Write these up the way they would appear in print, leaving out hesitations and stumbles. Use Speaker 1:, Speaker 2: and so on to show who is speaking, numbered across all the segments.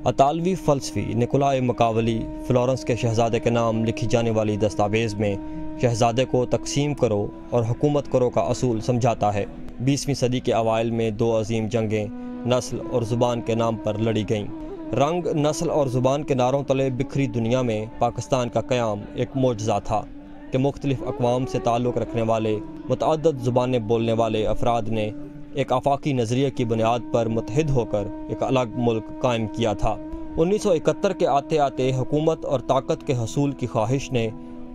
Speaker 1: अतालवी फ़लसफ़ी Nikolai मकावली फ़्लोरेंस के शहज़ादे के नाम लिखी जाने वाली दस्तावेज़ में शहज़ादे को तकसीम करो और हुकूमत करो का असूल समझाता है। 20वीं सदी के अवाइल में दो अजीम जंगें नस्ल और ज़ुबान के नाम पर लड़ी गईं। रंग, नस्ल और ज़ुबान के नारों तले बिखरी दुनिया में पाकिस्तान का क़याम एक मोजज़ा था कि मुख्तलिफ़ अक़वाम से ताल्लुक़ रखने वाले मुतअद्दिद ज़ुबानें बोलने वाले अफराद ने एक आफाकी नज़रिए की बुनियाद पर मुत्तहिद होकर एक अलग मुल्क कायम किया था। 1971 के आते आते हुकूमत और ताकत के हसूल की ख्वाहिश ने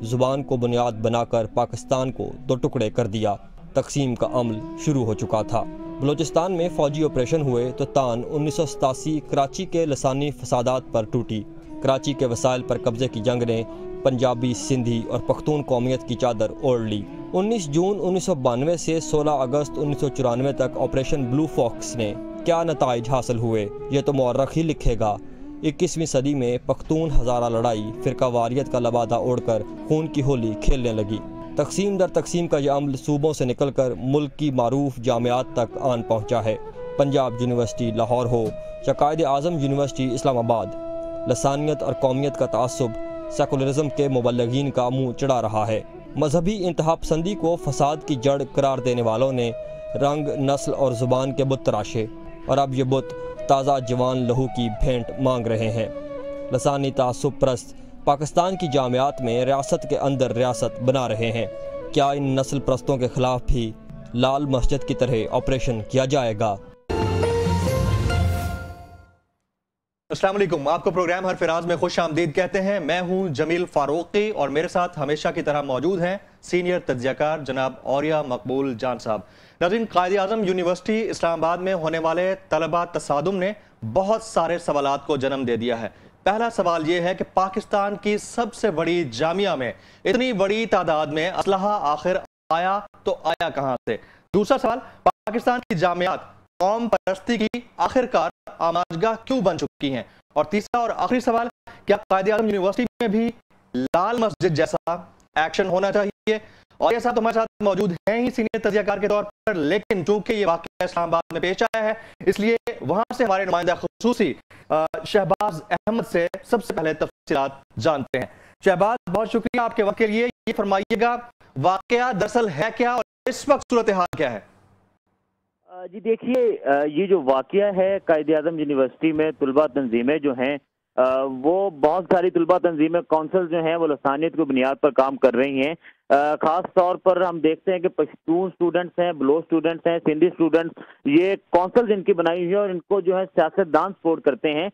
Speaker 1: ज़ुबान को बुनियाद बनाकर पाकिस्तान को दो टुकड़े कर दिया। तकसीम का अमल शुरू हो चुका था। बलूचिस्तान में फ़ौजी ऑपरेशन हुए तो तान 1987 कराची के लसानी फसादात पर टूटी। कराची के वसाइल पर कब्ज़े की जंग ने पंजाबी, सिंधी और पख्तून कौमियत की चादर ओढ़ ली। 19 जून 1992 से 16 अगस्त 1994 तक ऑपरेशन ब्लू फॉक्स ने क्या नताइज हासिल हुए ये तो मौर्रख ही लिखेगा। 21वीं सदी में पख्तून हज़ारा लड़ाई फ़िरका वारियत का लबादा ओढ़कर खून की होली खेलने लगी। तकसीम दर तकसीम का यह अमल सूबों से निकलकर मुल्क की मारूफ जामियात तक आन पहुँचा है। पंजाब यूनिवर्सिटी लाहौर हो या कायद आज़म यूनिवर्सिटी इस्लामाबाद, लसानियत और कौमियत का तासुब सेकुलरिज्म के मुबल्लिगीन का मुँह चढ़ा रहा है। मजहबी इंतहा पसंदी को फसाद की जड़ करार देने वालों ने रंग, नस्ल और ज़ुबान के बुत तराशे और अब ये बुत ताज़ा जवान लहू की भेंट मांग रहे हैं। लसानी तासुब परस्त पाकिस्तान की जामियात में रियासत के अंदर रियासत बना रहे हैं। क्या इन नस्ल परस्तों के ख़िलाफ़ भी लाल मस्जिद की तरह ऑपरेशन किया जाएगा?
Speaker 2: अस्सलाम वालेकुम, आपको प्रोग्राम हर फिराज में खुश आमदीद कहते हैं। मैं हूं जमील फारूकी और मेरे साथ हमेशा की तरह मौजूद हैं सीनियर तज्ज़ियाकार जनाब औरिया मकबूल जान साहब। नाज़रीन, कायद आज़म यूनिवर्सिटी इस्लामाबाद में होने वाले तलबा तसादुम ने बहुत सारे सवालात को जन्म दे दिया है। पहला सवाल यह है कि पाकिस्तान की सबसे बड़ी जामिया में इतनी बड़ी तादाद में असलहा आखिर आया तो आया कहां से। दूसरा सवाल, पाकिस्तान की जामियात कौम परस्ती की आखिरकार आमाजगाह क्यों बन चुकी हैं। और तीसरा और आखिरी सवाल, क्या कायद आज़म यूनिवर्सिटी में भी लाल मस्जिद जैसा एक्शन होना चाहिए। और ये साहब तो हमारे साथ मौजूद हैं ही सीनियर तज्ज़ियाकार के तौर पर, लेकिन चूंकि ये वाक़या इस्लामाबाद में पेश आया है इसलिए वहां से हमारे नुमाइंदा खुसूसी शहबाज अहमद से सबसे पहले तफसीलात जानते हैं। शहबाज, बहुत शुक्रिया आपके वक्त के लिए। ये फरमाइएगा, वाक़या दरअसल है क्या और इस वक्त सूरत हाल क्या है?
Speaker 3: जी देखिए, ये जो वाक़या है कायद आज़म यूनिवर्सिटी में तलबा तंजीमें जो हैं वो बहुत सारी तलबा तंजीमें कौंसल जो हैं वो लसानियत की बुनियाद पर काम कर रही हैं। ख़ास तौर पर हम देखते हैं कि पश्तून स्टूडेंट्स हैं, बलोच स्टूडेंट्स हैं, सिंधी स्टूडेंट्स, ये कौंसल्स इनकी बनाई हुई है और इनको जो है सियासतदान सपोर्ट करते हैं।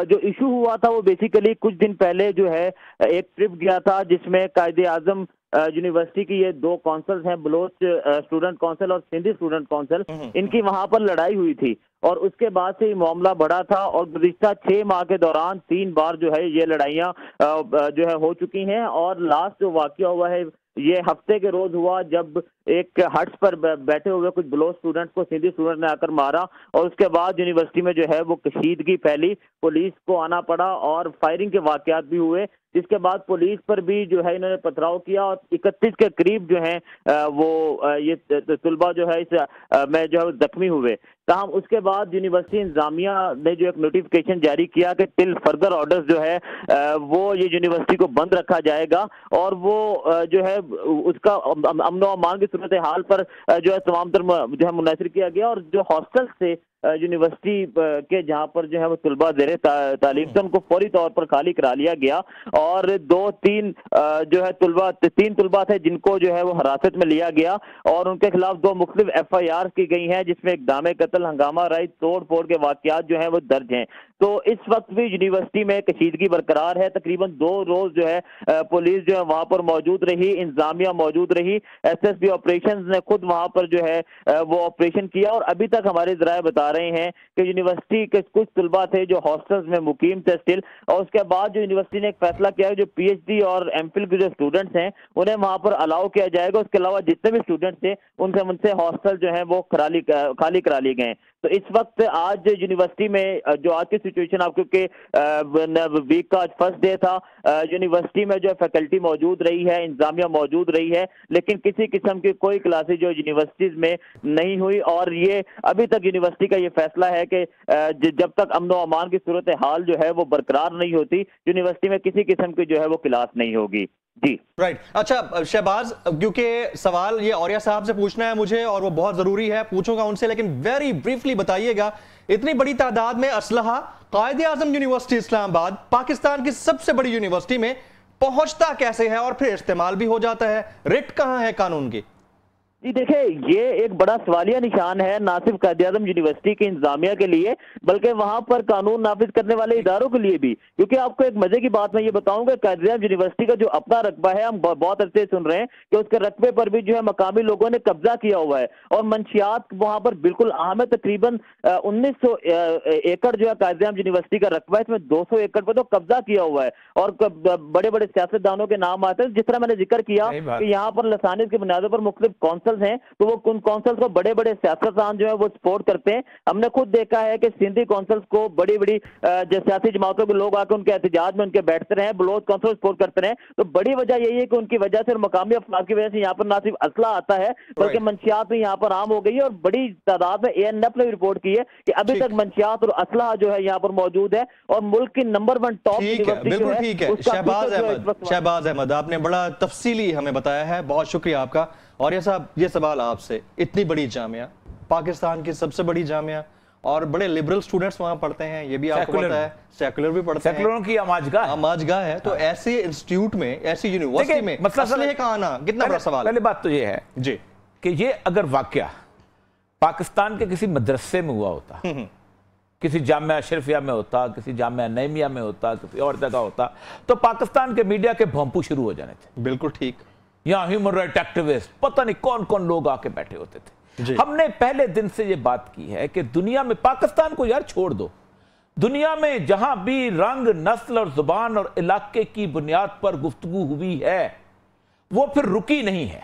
Speaker 3: जो इशू हुआ था वो बेसिकली कुछ दिन पहले जो है एक ट्रिप गया था जिसमें कायद आज़म यूनिवर्सिटी की ये दो कौंसल्स हैं, बलोच स्टूडेंट काउंसिल और सिंधी स्टूडेंट काउंसिल, इनकी वहां पर लड़ाई हुई थी और उसके बाद से मामला बढ़ा था और गुज़िश्ता 6 माह के दौरान 3 बार जो है ये लड़ाइयाँ जो है हो चुकी हैं। और लास्ट जो वाक़या हुआ है ये हफ्ते के रोज हुआ जब एक हट्स पर बैठे हुए कुछ बलोच स्टूडेंट्स को सिंधी स्टूडेंट ने आकर मारा और उसके बाद यूनिवर्सिटी में जो है वो कशीदगी फैली, पुलिस को आना पड़ा और फायरिंग के वाक़यात भी हुए, जिसके बाद पुलिस पर भी जो है इन्होंने पथराव किया और 31 के करीब जो है वो ये तलबा जो है इस में जो है जख्मी हुए। ताहम उसके बाद यूनिवर्सिटी इंतजामिया ने जो एक नोटिफिकेशन जारी किया कि टिल फर्दर ऑर्डर्स जो है वो ये यूनिवर्सिटी को बंद रखा जाएगा और वो जो है उसका अमन व अमान की सूरत हाल पर जो है तमाम तर जो है मुनसर किया गया और जो हॉस्टल से यूनिवर्सिटी के जहाँ पर जो है वो तलबा ज़ेरे तालीम थे उनको फौरी तौर पर खाली करा लिया गया और 2-3 जो है तीन तलबा थे जिनको जो है वो हिरासत में लिया गया और उनके खिलाफ 2 मुख्तलिफ FIR की गई हैं जिसमें इक़दाम कत्ल, हंगामा राई, तोड़ फोड़ के वाक़यात जो है वो दर्ज हैं। तो इस वक्त भी यूनिवर्सिटी में कशीदगी बरकरार है। तकरीबन 2 रोज जो है पुलिस जो है वहाँ पर मौजूद रही, इंतजामिया मौजूद रही, SSB ऑपरेशन ने खुद वहाँ पर जो है वो ऑपरेशन किया और अभी तक हमारे ज़राए बता रहे हैं कि यूनिवर्सिटी के कुछ तलबा थे जो हॉस्टल्स में मुकीम थे स्टिल, और उसके बाद जो यूनिवर्सिटी ने एक फैसला किया है जो PhD और MPhil के जो स्टूडेंट्स हैं उन्हें वहाँ पर अलाउ किया जाएगा। उसके अलावा जितने भी स्टूडेंट्स थे उनसे हॉस्टल जो है वो खाली करा लिए गए। तो इस वक्त आज यूनिवर्सिटी में जो आज की सिचुएशन आप, क्योंकि वीक का आज फर्स्ट डे था, यूनिवर्सिटी में जो फैकल्टी मौजूद रही है, इंतजामिया मौजूद रही है, लेकिन किसी किस्म की कोई क्लासेज जो यूनिवर्सिटीज में नहीं हुई। और ये अभी तक यूनिवर्सिटी का ये फैसला है कि जब तक अमन व अमान की सूरत हाल जो है वो बरकरार नहीं होती, यूनिवर्सिटी में किसी किस्म की जो है वो क्लास नहीं होगी। जी
Speaker 2: राइट अच्छा शहबाज, क्योंकि सवाल ये औरिया साहब से पूछना है मुझे और वो बहुत जरूरी है, पूछूंगा उनसे, लेकिन वेरी ब्रीफली बताइएगा, इतनी बड़ी तादाद में असलहा कायद-ए-आज़म यूनिवर्सिटी इस्लामाबाद, पाकिस्तान की सबसे बड़ी यूनिवर्सिटी में पहुंचता कैसे है और फिर इस्तेमाल भी हो जाता है? रिट कहां है कानून की?
Speaker 3: जी देखिए, ये एक बड़ा सवालिया निशान है ना सिर्फ कायद-ए-आज़म यूनिवर्सिटी की इंतजामिया के लिए, बल्कि वहां पर कानून नाफिज करने वाले इदारों के लिए भी। क्योंकि आपको एक मजे की बात मैं ये बताऊंगा, कायद-ए-आज़म यूनिवर्सिटी का जो अपना रकबा है, हम बहुत अरसे सुन रहे हैं कि उसके रकबे पर भी जो है मकामी लोगों ने कब्जा किया हुआ है और मंशियात वहां पर बिल्कुल अहम है। तकरीबन 1900 एकड़ जो है कायद-ए-आज़म यूनिवर्सिटी का रकबा है, इसमें 200 एकड़ पर तो कब्जा किया हुआ है और बड़े बड़े सियासतदानों के नाम आते हैं। जिस तरह मैंने जिक्र किया कि यहाँ पर लसानियत की बुनियादों पर मुख्तलिफ कौंसल्स हैं, तो वो उन कौंसल्स को बड़े बड़े सियासतदान जो है वो सपोर्ट करते हैं। हमने खुद देखा है कि सिंधी कौंसल्स को बड़ी बड़ी सियासी जमातों के लोग आकर उनके एहतजाज में उनके बैठते रहे, बलोच कौंसल सपोर्ट करते रहे। तो बड़ी वजह यही है कि उनकी वजह से और मकामी अफराद की वजह से यहाँ पर ना सिर्फ असला आता है बल्कि मंशियात भी यहाँ पर आम हो गई है। और बड़ी तादाद में ANF ने रिपोर्ट की है कि अभी तक मंशियात और असला जो है यहाँ पर मौजूद है और मुल्क की नंबर 1 टॉप यूनिवर्सिटी जो है।
Speaker 2: ठीक है शहबाज अहमद, आपने बड़ा तफसीली हमें बताया है, बहुत शुक्रिया आपका। और ये साहब, ये सवाल आपसे, इतनी बड़ी जामिया, पाकिस्तान की सबसे बड़ी जामिया और बड़े लिबरल स्टूडेंट्स वहां पढ़ते हैं, ये भी आपको पता है, सेकुलर भी पढ़ते हैं, सेकुलरों
Speaker 4: की आमाजगाह है।
Speaker 2: तो ऐसे इंस्टीट्यूट में, ऐसी यूनिवर्सिटी में मसले का आना कितना बड़ा सवाल है।
Speaker 4: पहली बात तो ये है
Speaker 2: जी
Speaker 4: कि ये अगर वाकया पाकिस्तान के किसी मदरसे में हुआ होता, किसी जामिया अशरफिया में होता, किसी जामिया नईमिया में होता, किसी और जगह होता, तो पाकिस्तान के मीडिया के भोंपू शुरू हो जाने थे।
Speaker 2: बिल्कुल ठीक।
Speaker 4: यहाँ ह्यूमन राइट एक्टिविस्ट पता नहीं कौन कौन लोग आके बैठे होते थे। हमने पहले दिन से ये बात की है कि दुनिया में, पाकिस्तान को यार छोड़ दो, दुनिया में जहां भी रंग, नस्ल और जुबान और इलाके की बुनियाद पर गुफ्तगू हुई है वो फिर रुकी नहीं है।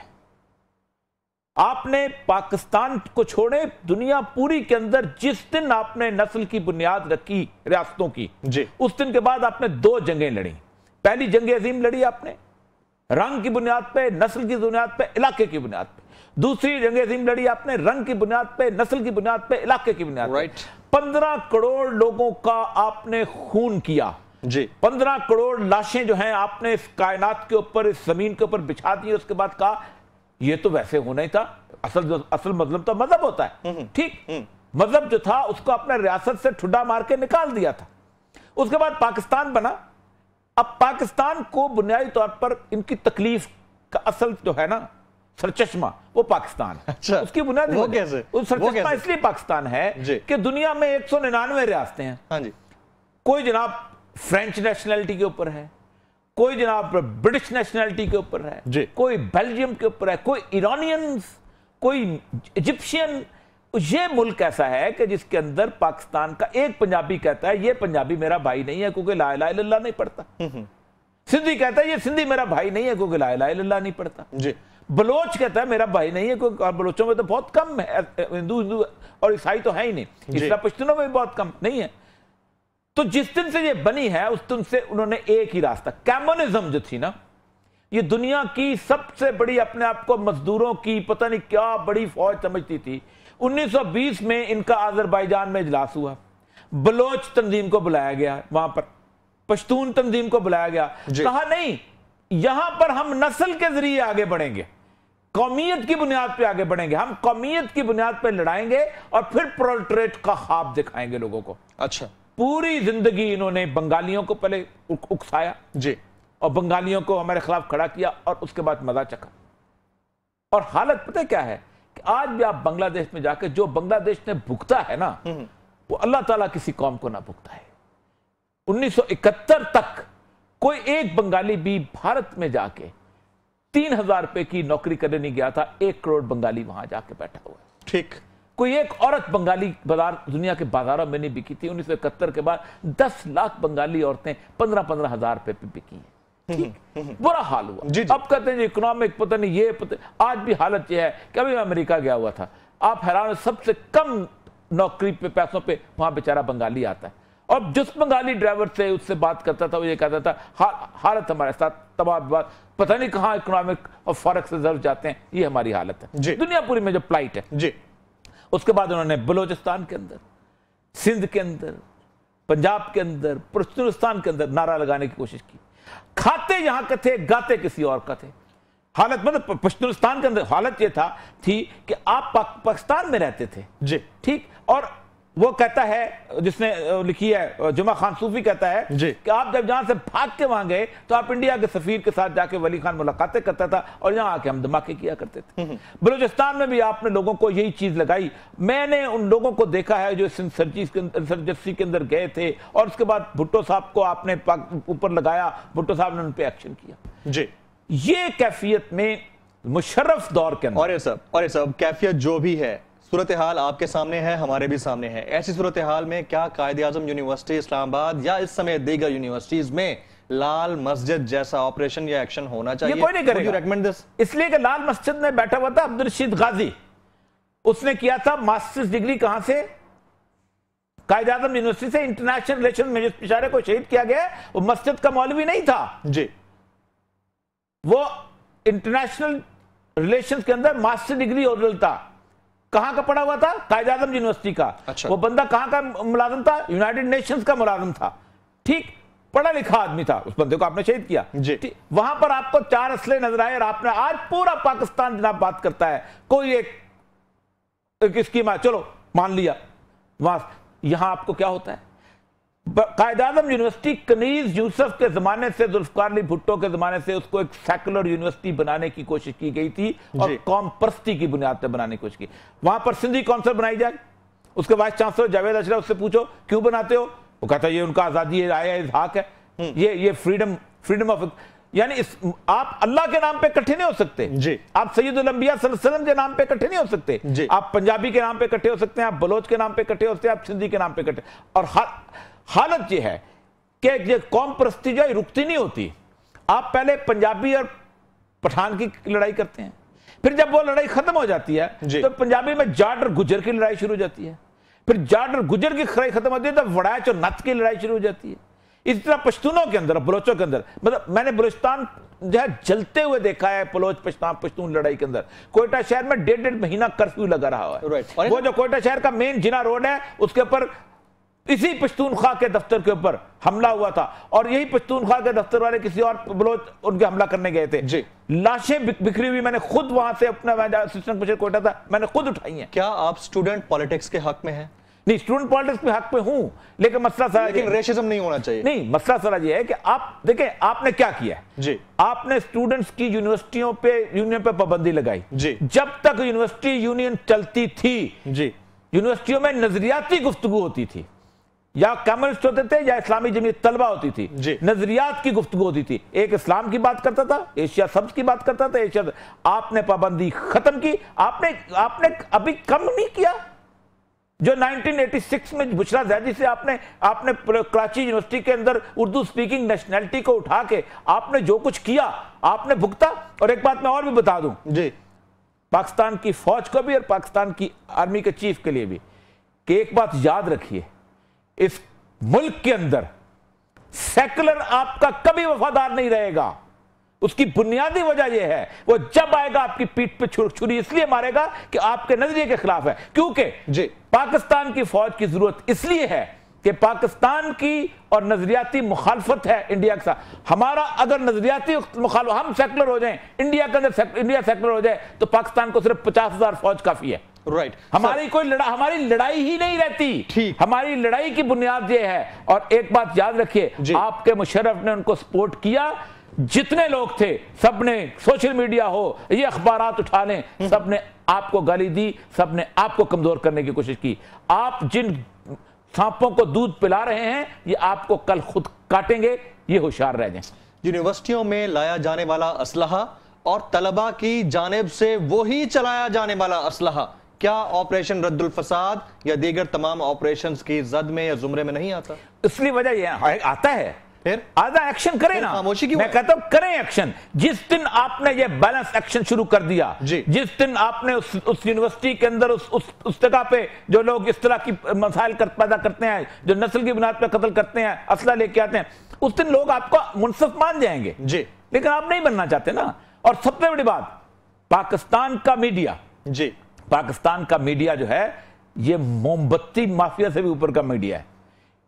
Speaker 4: आपने पाकिस्तान को छोड़े, दुनिया पूरी के अंदर जिस दिन आपने नस्ल की बुनियाद रखी रियासतों की, उस दिन के बाद आपने 2 जंगें लड़ी। पहली जंग अजीम लड़ी आपने रंग की बुनियाद पे, नस्ल की बुनियाद पे, इलाके की बुनियाद पे। दूसरी जंग अजीम लड़ी आपने रंग की बुनियाद पे, नस्ल की बुनियाद पे, इलाके की बुनियाद पे। 15 करोड़ लोगों का आपने खून किया जी। 15 करोड़ लाशें जो हैं आपने इस कायनात के ऊपर, इस जमीन के ऊपर बिछा दी। उसके बाद कहा ये तो वैसे होना ही था, असल मतलब तो मजहब होता है, ठीक। मजहब जो था उसको अपने रियासत से ठुड्डा मार के निकाल दिया था। उसके बाद पाकिस्तान बना। अब पाकिस्तान को बुनियादी तौर पर इनकी तकलीफ का असल जो है ना सरचश्मा, वो पाकिस्तान है।
Speaker 2: अच्छा,
Speaker 4: उसकी बुनियादी
Speaker 2: वो कैसे?
Speaker 4: सरचश्मा इसलिए पाकिस्तान है कि दुनिया में 199 रियासतें हैं।
Speaker 2: हाँ जी।
Speaker 4: कोई जनाब फ्रेंच नेशनैलिटी के ऊपर है, कोई जनाब ब्रिटिश नेशनैलिटी के ऊपर है, कोई बेल्जियम के ऊपर है, कोई ईरानियंस, कोई इजिप्शियन। ये मुल्क ऐसा है कि जिसके अंदर पाकिस्तान का एक पंजाबी कहता है ये पंजाबी मेरा भाई नहीं है क्योंकि ला इलाहा इल्लल्लाह नहीं पढ़ता। सिंधी कहता है ये सिंधी मेरा भाई नहीं है क्योंकि ला इलाहा इल्लल्लाह नहीं पढ़ता। बलोच कहता है मेरा भाई नहीं है क्योंकि बलोचों में तो बहुत कम है, हिंदू और ईसाई तो है ही नहीं, इसलिए पश्तूनों में भी बहुत कम नहीं है। तो जिस दिन से ये बनी है उस दिन से उन्होंने एक ही रास्ता, कम्युनिज्म जो थी ना, ये दुनिया की सबसे बड़ी, अपने आप को मजदूरों की पता नहीं क्या बड़ी फौज समझती थी। 1920 में इनका आजरबाईजान में इजलास हुआ, बलोच तंजीम को बुलाया गया, वहां पर पश्तून तंजीम को बुलाया गया, कहा नहीं यहां पर हम नस्ल के जरिए आगे बढ़ेंगे, कौमियत की बुनियाद पे आगे बढ़ेंगे, हम कौमियत की बुनियाद पे लड़ाएंगे और फिर प्रोलेटरेट का ख्वाब दिखाएंगे लोगों को।
Speaker 2: अच्छा,
Speaker 4: पूरी जिंदगी इन्होंने बंगालियों को पहले उकसाया जी, और बंगालियों को हमारे खिलाफ खड़ा किया और उसके बाद मजा चखा। और हालत पता क्या है कि आज भी आप बांग्लादेश में जाकर, जो बांग्लादेश ने भुगता है ना, वो अल्लाह ताला किसी कौम को ना भुगता है। 1971 तक कोई एक बंगाली भी भारत में जाके 3000 रुपए की नौकरी करने नहीं गया था। 1 करोड़ बंगाली वहां जाके बैठा हुआ है।
Speaker 2: ठीक,
Speaker 4: कोई एक औरत बंगाली बाजार, दुनिया के बाजारों में नहीं बिकी थी। 1971 के बाद 10 लाख बंगाली औरतें 15-15 हजार रुपए पे बिकी हैं। बुरा हाल हुआ। जी। अब कहते हैं इकोनॉमिक पता नहीं, ये पता, आज भी हालत यह है कि अभी मैं अमेरिका गया हुआ था, आप हैरान, सबसे कम नौकरी पे, पैसों पे, वहां बेचारा बंगाली आता है और जिस बंगाली ड्राइवर से उससे बात करता था वो ये कहता था हालत हमारे साथ तबाह विवाद, पता नहीं कहां इकोनॉमिक और फॉरेक्स रिजर्व जाते हैं, ये हमारी हालत है दुनिया पूरी में जो प्लाइट है
Speaker 2: जी।
Speaker 4: उसके बाद उन्होंने बलोचिस्तान के अंदर, सिंध के अंदर, पंजाब के अंदर, पश्चिमिस्तान के अंदर नारा लगाने की कोशिश की। खाते यहां के थे, गाते किसी और का थे। हालत मतलब पश्चिमिस्तान के अंदर हालत ये थी कि आप पाकिस्तान में रहते थे
Speaker 2: जी,
Speaker 4: ठीक। और वो कहता है, जिसने लिखी है जुमा खान सूफी, कहता है कि आप जब जहां से भाग के वहां गए तो आप इंडिया के सफीर के साथ जाके वली खान मुलाकातें करता था और यहां आके हम धमाके किया करते थे। बलूचिस्तान में भी आपने लोगों को यही चीज लगाई। मैंने उन लोगों को देखा है जो इंसर्जेंसी के अंदर गए थे और उसके बाद भुट्टो साहब को आपने ऊपर लगाया, भुट्टो साहब ने उन पर एक्शन किया जी। ये कैफियत में मुशर्रफ दौर के अंदर
Speaker 2: और ये सब कैफियत जो भी है, सूरत हाल आपके सामने है, हमारे भी सामने है। ऐसी सूरत हाल में क्या कायद-ए-आज़म यूनिवर्सिटी इस्लामाबाद या इस समय दीगर यूनिवर्सिटीज में लाल मस्जिद जैसा ऑपरेशन या एक्शन होना चाहिए?
Speaker 4: ये कोई नहीं करेगा, इसलिए कि लाल मस्जिद में बैठा हुआ था अब्दुल रशीद गाजी, उसने किया था मास्टर्स डिग्री कहां से? कायद-ए-आज़म यूनिवर्सिटी से। इंटरनेशनल रिलेशन में जिस बेचारे को शहीद किया गया वो मस्जिद का मौलवी नहीं था
Speaker 2: जी,
Speaker 4: वो इंटरनेशनल रिलेशंस के अंदर मास्टर डिग्री होल्डर था। कहां का पढ़ा हुआ था? कायद-ए-आज़म यूनिवर्सिटी का।
Speaker 2: अच्छा।
Speaker 4: वो बंदा कहां का मुलाजिम था? यूनाइटेड नेशंस का मुलाजिम था, ठीक, पढ़ा लिखा आदमी था। उस बंदे को आपने शहीद किया जी। वहां पर आपको 4 असले नजर आए और आपने, आज पूरा पाकिस्तान जनाब बात करता है, कोई एक स्कीम, चलो मान लिया वहां। यहां आपको क्या होता है? कायद-ए-आज़म यूनिवर्सिटी कनीज यूसुफ के जमाने से, जुल्फकार अली भुट्टो के जमाने से उसको एक सेकुलर यूनिवर्सिटी बनाने की कोशिश की गई थी और कौम परस्ती की बुनियाद पर बनाने की कोशिश की। वहां पर सिंधी काउंसिल बनाई जाए, उसके वाइस चांसलर जावेद अशरफ, उससे पूछो क्यों बनाते हो? वो कहता है ये उनका आजादी है, आया इज़हाक है, ये फ्रीडम ऑफ, यानी आप अल्लाह के नाम पे इकट्ठे नहीं हो सकते जी। आप सैयदुल अंबिया सल्लल्लाहु अलैहि वसल्लम के नाम पे इकट्ठे नहीं हो सकते जी। आप पंजाबी के नाम पे इकट्ठे हो सकते हैं, आप बलोच के नाम पे इकट्ठे हो सकते हैं, आप सिंधी के नाम पे इकट्ठे। और हालत यह है कि ये कौम परस्ती जो है रुकती नहीं होती। आप पहले पंजाबी और पठान की लड़ाई करते हैं, फिर जब वो लड़ाई खत्म हो जाती है तो पंजाबी में जाट और गुजर की लड़ाई शुरू हो जाती है, फिर जाट और गुजर की लड़ाई खत्म होती है तो वड़ैच और नत की लड़ाई शुरू हो जाती है। इस तरह पश्तूनों के अंदर, बलोचों के अंदर, मतलब मैंने बलूचिस्तान जो है जलते हुए देखा है। बलोच पश्तून लड़ाई के अंदर कोयटा शहर में 1.5 महीना कर्फ्यू लगा रहा है। वो जो कोयटा शहर का मेन जिना रोड है उसके ऊपर इसी पश्तूनख्वा के दफ्तर के ऊपर हमला हुआ था और यही पश्तूनख्वा के दफ्तर वाले किसी और बलोच उनके हमला करने गए थे जी। लाशें बिखरी हुई, मैंने खुद वहां से अपना असिस्टेंट कमिश्नर कोयटा था, मैंने खुद उठाई हैं।
Speaker 2: क्या आप स्टूडेंट पॉलिटिक्स के हक में हैं?
Speaker 4: नहीं, स्टूडेंट पॉलिटिक्स के हक में हूं, लेकिन मसला सारा,
Speaker 2: लेकिन रेसिज्म नहीं होना चाहिए।
Speaker 4: नहीं, मसला सारा ये है कि आप देखें आपने क्या किया जी। आपने स्टूडेंट्स की यूनिवर्सिटियों पे, यूनियन पे पाबंदी लगाई जी। जब तक यूनिवर्सिटी यूनियन चलती थी जी, यूनिवर्सिटियों में नजरियाती गुफ्तगू होती थी, या कम्युनिस्ट होते थे या इस्लामी जमीयत तलबा होती थी, नजरियात की गुफ्तगू होती थी। एक इस्लाम की बात करता था, एशिया सब्ज की बात करता था, एशिया। आपने पाबंदी खत्म की। आपने अभी कम नहीं किया जो 1986 में बुशरा ज़ैदी से आपने कराची यूनिवर्सिटी के अंदर उर्दू स्पीकिंग नेशनैलिटी को उठा के आपने जो कुछ किया आपने भुगता। और एक बात मैं और भी बता दूं जी, पाकिस्तान की फौज को भी और पाकिस्तान की आर्मी के चीफ के लिए भी, कि एक बात याद रखिए, इस मुल्क के अंदर सेकुलर आपका कभी वफादार नहीं रहेगा। उसकी बुनियादी वजह यह है, वो जब आएगा आपकी पीठ पे छुरी इसलिए मारेगा कि आपके नजरिए के खिलाफ है। क्योंकि जी पाकिस्तान की फौज की जरूरत इसलिए है कि पाकिस्तान की और नजरियाती मुखालफत है इंडिया के साथ। हमारा अगर नजरियाती मुखालफत, हम सेकुलर हो जाएं, इंडिया के अंदर इंडिया सेकुलर हो जाए तो पाकिस्तान को सिर्फ 50,000 फौज काफी है।
Speaker 2: राइट,
Speaker 4: हमारी कोई हमारी लड़ाई ही नहीं रहती। ठीक, हमारी लड़ाई की बुनियाद ये है। और एक बात याद रखिए, आपके मुशर्रफ ने उनको सपोर्ट किया, जितने लोग थे सबने, सोशल मीडिया हो, ये अखबारात उठा लें, सबने आपको गाली दी, सबने आपको कमजोर करने की कोशिश की। आप जिन सांपों को दूध पिला रहे हैं ये आपको कल खुद काटेंगे, ये होशियार रह जाएं।
Speaker 2: यूनिवर्सिटियों में लाया जाने वाला असलहा और तलबा की जानिब से वही चलाया जाने वाला असलहा, क्या ऑपरेशन रद्दुल फसाद या दीगर तमाम ऑपरेशंस की जद में या जुमरे में नहीं आता?
Speaker 4: इसलिए वजह यह आता है
Speaker 2: फिर
Speaker 4: आधा एक्शन करें ना,
Speaker 2: खामोशी क्यों?
Speaker 4: मैं कहता हूं करें एक्शन। जिस दिन आपने ये बैलेंस एक्शन शुरू कर दिया, जिस दिन आपने उस यूनिवर्सिटी के अंदर उस जगह पे जो लोग इस तरह की मसाइल पैदा करते हैं, जो नस्ल की बुनियाद पर कत्ल करते हैं, असला लेके आते हैं, उस दिन लोग आपको मुनसिफ मान जाएंगे जी। लेकिन आप नहीं बनना चाहते ना। और सबसे बड़ी बात, पाकिस्तान का मीडिया जी, पाकिस्तान का मीडिया जो है ये मोमबत्ती माफिया से भी ऊपर का मीडिया है।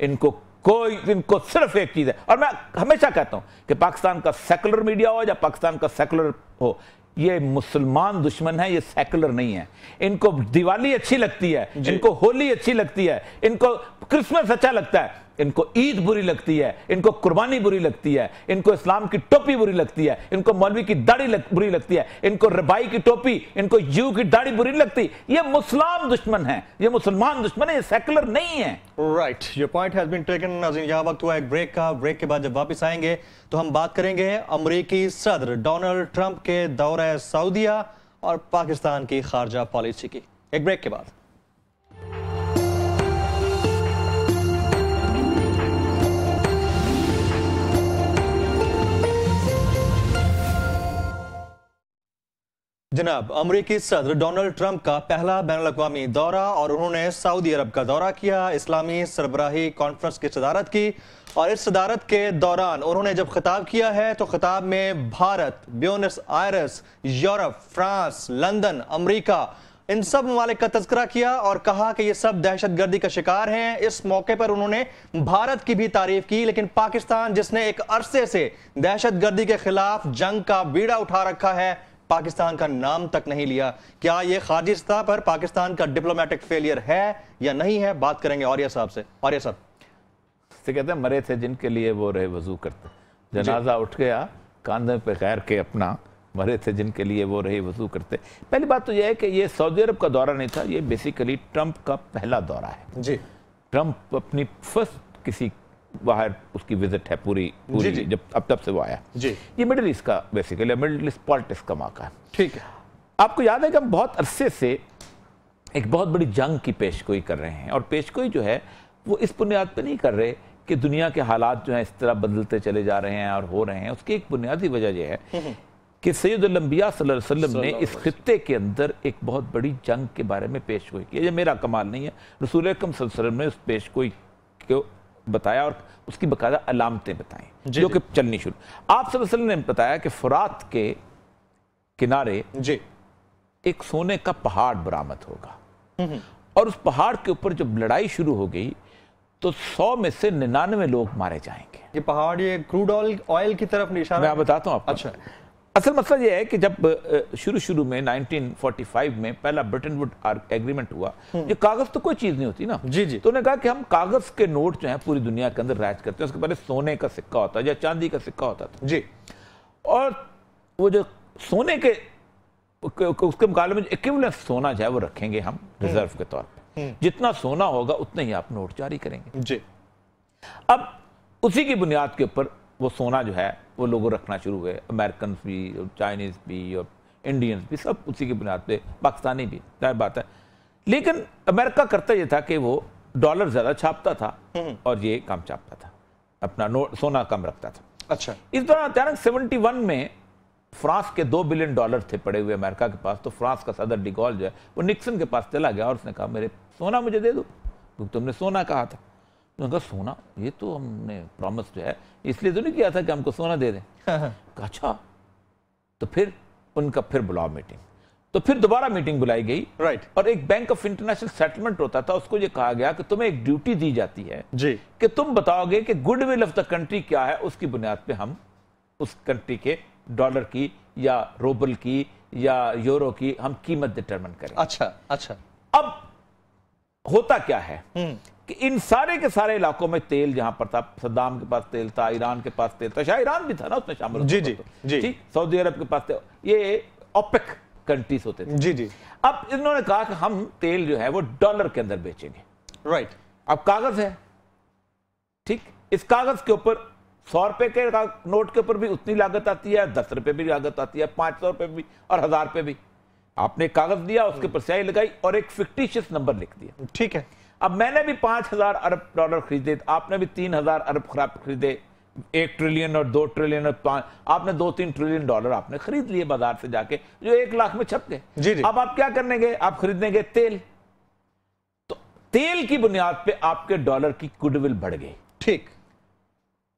Speaker 4: इनको सिर्फ एक चीज है, और मैं हमेशा कहता हूं कि पाकिस्तान का सेकुलर मीडिया हो या पाकिस्तान का सेकुलर हो, ये मुसलमान दुश्मन है, ये सेकुलर नहीं है। इनको दिवाली अच्छी लगती है, इनको होली अच्छी लगती है, इनको क्रिसमस अच्छा लगता है, इनको ईद बुरी लगती है, इनको कुर्बानी बुरी लगती है, इनको इस्लाम की टोपी बुरी लगती है, इनको मौलवी की दाढ़ी बुरी लगती है, इनको रबाई की टोपी, इनको जू की दाढ़ी बुरी लगती। ये मुसलमान दुश्मन है, ये मुसलमान दुश्मन है, ये सेकुलर नहीं है।
Speaker 2: Right, your point has been taken. नाज़रीन, यहाँ वक्त हुआ एक ब्रेक का। ब्रेक के बाद जब वापस आएंगे तो हम बात करेंगे अमेरिकी सदर डोनाल्ड ट्रंप के दौरे सऊदीया और पाकिस्तान की खारजा पॉलिसी की। एक ब्रेक के बाद। जनाब, अमेरिकी सदर डोनाल्ड ट्रंप का पहला बैनुल-अक़वामी दौरा, और उन्होंने सऊदी अरब का दौरा किया, इस्लामी सरबराही कॉन्फ्रेंस की सदारत की। और इस सदारत के दौरान उन्होंने जब खिताब किया है तो खिताब में Bharat, Buenos Aires, Europe, France, London, America, इन सब ममालिक का तज़किरा किया और कहा कि ये सब दहशतगर्दी का शिकार हैं। इस मौके पर उन्होंने भारत की भी तारीफ की, लेकिन पाकिस्तान जिसने एक अरसे से दहशतगर्दी के खिलाफ जंग का बीड़ा उठा रखा है, पाकिस्तान का नाम तक नहीं लिया। क्या यह खारजी सतह पर पाकिस्तान का डिप्लोमेटिक फेलियर है या नहीं है? बात करेंगे औरिया साहब से। औरिया साहब
Speaker 4: से कहते हैं मरे थे जिनके लिए वो रहे वजू करते, जनाजा उठ गया कांधे पे खैर के अपना, मरे थे जिनके लिए वो रहे वजू करते। पहली बात तो यह है कि ये सऊदी अरब का दौरा नहीं था, ये बेसिकली ट्रंप का पहला दौरा है जी। ट्रंप अपनी फर्स्ट किसी बाहर उसकी विजिट है पूरी जी, जी। जब अब तब से वो आया जी। ये मिडिल ईस्ट का बेसिकली मिडिल ईस्ट पॉलिटिक्स का मौका है। ठीक है, आपको याद है कि हम बहुत अरसे से एक बहुत बड़ी जंग की पेशगोई कर रहे हैं, और पेशगोई जो है वो इस बुनियाद पे नहीं कर रहे कि दुनिया के हालात जो है इस तरह बदलते चले जा रहे हैं और हो रहे हैं। उसकी एक बुनियादी वजह यह है कि सैयदुल अंबिया सल्लल्लाहु अलैहि वसल्लम ने इस खित्ते के अंदर एक बहुत बड़ी जंग के बारे में पेशगोई की। ये मेरा कमाल नहीं है, रसूल अकरम सल्लल्लाहु अलैहि वसल्लम ने उस पेशगोई को बताया और उसकी बाकायदा अलामतें बताई जो कि चलनी शुरू। आप सल्लल्लाहु अलैहि वसल्लम ने बताया कि फुरात के किनारे जी एक सोने का पहाड़ बरामद होगा, और उस पहाड़ के ऊपर जब लड़ाई शुरू हो गई तो 100 में से 99 लोग मारे जाएंगे।
Speaker 2: ये पहाड़ ये क्रूड ऑयल की तरफ निशाना,
Speaker 4: मैं बताता हूँ आपको। अच्छा, असल मसला यह है कि जब शुरू में 1945 में पहला ब्रिटेन वुड एग्रीमेंट हुआ, ये कागज तो कोई चीज नहीं होती ना जी जी। तो उन्होंने कहा कि हम कागज के नोट जो है पूरी दुनिया के अंदर राज करते हैं। उसके पहले सोने का सिक्का होता है या चांदी का सिक्का होता था जी, और वो जो सोने के उसके मुकाबले में इक्विवेलेंट सोना जो है वो रखेंगे हम रिजर्व के तौर पर। जितना सोना होगा उतना ही आप नोट जारी करेंगे जी। अब उसी की बुनियाद के ऊपर वो सोना जो है वो लोग रखना शुरू हुए, अमेरिकन भी और चाइनीज भी और इंडियंस भी, सब उसी की बुनियाद पे, पाकिस्तानी भी, जाहिर बात है। लेकिन अमेरिका करता ये था कि वो डॉलर ज्यादा छापता था और ये कम छापता था, अपना नोट सोना कम रखता था। अच्छा, इस दौरान अचानक 71 में फ्रांस के $2 बिलियन थे पड़े हुए अमेरिका के पास, तो फ्रांस का सदर डिगॉल जो है वो निक्सन के पास चला गया और उसने कहा मेरे सोना मुझे दे दो, क्योंकि तुमने सोना कहा था। उन्होंने कहा सोना, ये तो हमने प्रॉमिस जो है इसलिए तो नहीं किया था कि हमको सोना दे दें। अच्छा, तो फिर उनका फिर बुलाओ मीटिंग, तो फिर दोबारा मीटिंग बुलाई गई राइट। और एक बैंक ऑफ इंटरनेशनल सेटलमेंट होता था, उसको ये कहा गया कि तुम्हें एक ड्यूटी दी जाती है जी कि तुम बताओगे कि गुडविल ऑफ द कंट्री क्या है, उसकी बुनियाद पे हम उस कंट्री के डॉलर की या रूबल की या यूरो की हम कीमत डिटरमिन करें। अच्छा अच्छा, अब होता क्या है कि इन सारे के सारे इलाकों में तेल जहां पर था, सद्दाम के पास तेल था, ईरान के पास तेल था, शायद ईरान भी था ना उसमें शामिल जी जी जी, ठीक, सऊदी अरब के पास तेल, ये ओपेक कंट्रीज होते थे जी जी। अब इन्होंने कहा कि हम तेल जो है वो डॉलर के अंदर बेचेंगे राइट। अब कागज है, ठीक, इस कागज के ऊपर 100 रुपए के नोट के ऊपर भी उतनी लागत आती है, 10 रुपए भी लागत आती है, 500 रुपए भी और 1000 रुपए भी। आपने कागज दिया, उसके ऊपर स्याही लगाई और एक फिक्टिशियस नंबर लिख दिया, ठीक है। अब मैंने भी 5000 अरब डॉलर खरीदे, आपने भी 3000 अरब खराब खरीदे, 1 ट्रिलियन और 2 ट्रिलियन और 5, आपने 2-3 ट्रिलियन डॉलर आपने खरीद लिए बाजार से जाके, जो 1 लाख में छप गए। अब आप क्या करने गए? आप खरीदने तेल। तो तेल की बुनियाद पे आपके डॉलर की गुडविल बढ़ गई।
Speaker 2: ठीक,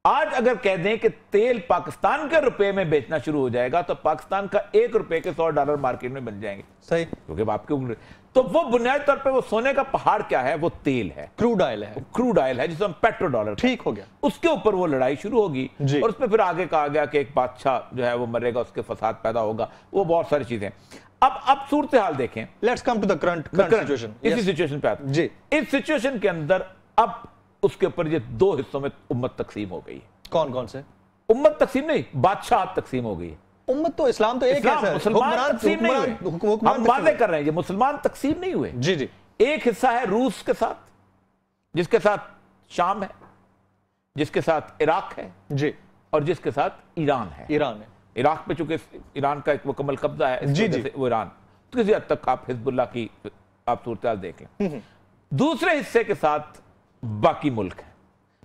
Speaker 4: आज अगर कह दें कि तेल पाकिस्तान के रुपए में बेचना शुरू हो जाएगा तो पाकिस्तान का 1 रुपए के $100 मार्केट में बन जाएंगे।
Speaker 2: सही,
Speaker 4: क्योंकि आपके तो वो बुनियादी तौर पे वो सोने का पहाड़ क्या है? वो तेल है,
Speaker 2: क्रूड ऑयल है।
Speaker 4: क्रूड ऑयल है जिसे हम पेट्रो डॉलर,
Speaker 2: ठीक हो गया।
Speaker 4: उसके ऊपर वो लड़ाई शुरू होगी और उसमें फिर आगे कहा गया कि एक बादशाह जो है वो मरेगा, उसके फसाद पैदा होगा, वो बहुत सारी चीजें। अब सूरत हाल देखें।
Speaker 2: Let's come to the current situation.
Speaker 4: इसी सिचुएशन पे आते हैं जी। इस सिचुएशन के अंदर अब उसके ऊपर ये 2 हिस्सों में उम्मत तकसीम हो गई है।
Speaker 2: कौन कौन से?
Speaker 4: उम्मत तकसीम नहीं, बादशाह तकसीम हो गई है।
Speaker 2: उम्मत तो इस्लाम तो एक है,
Speaker 4: मुसलमान तकसीम नहीं हुए। हम वादे कर रहे हैं, ये मुसलमान तकसीम नहीं हुए।
Speaker 2: जी जी।
Speaker 4: एक हिस्सा है रूस के साथ, जिसके साथ शाम है, जिसके साथ इराक है जी, और जिसके साथ ईरान है। इराक पे चूंकि ईरान का एक मुकम्मल कब्जा है जी जी, वो ईरान तो किसी हद तक आप हिजबुल्लाह की आप सूरत देख लें। दूसरे हिस्से के साथ बाकी मुल्क है,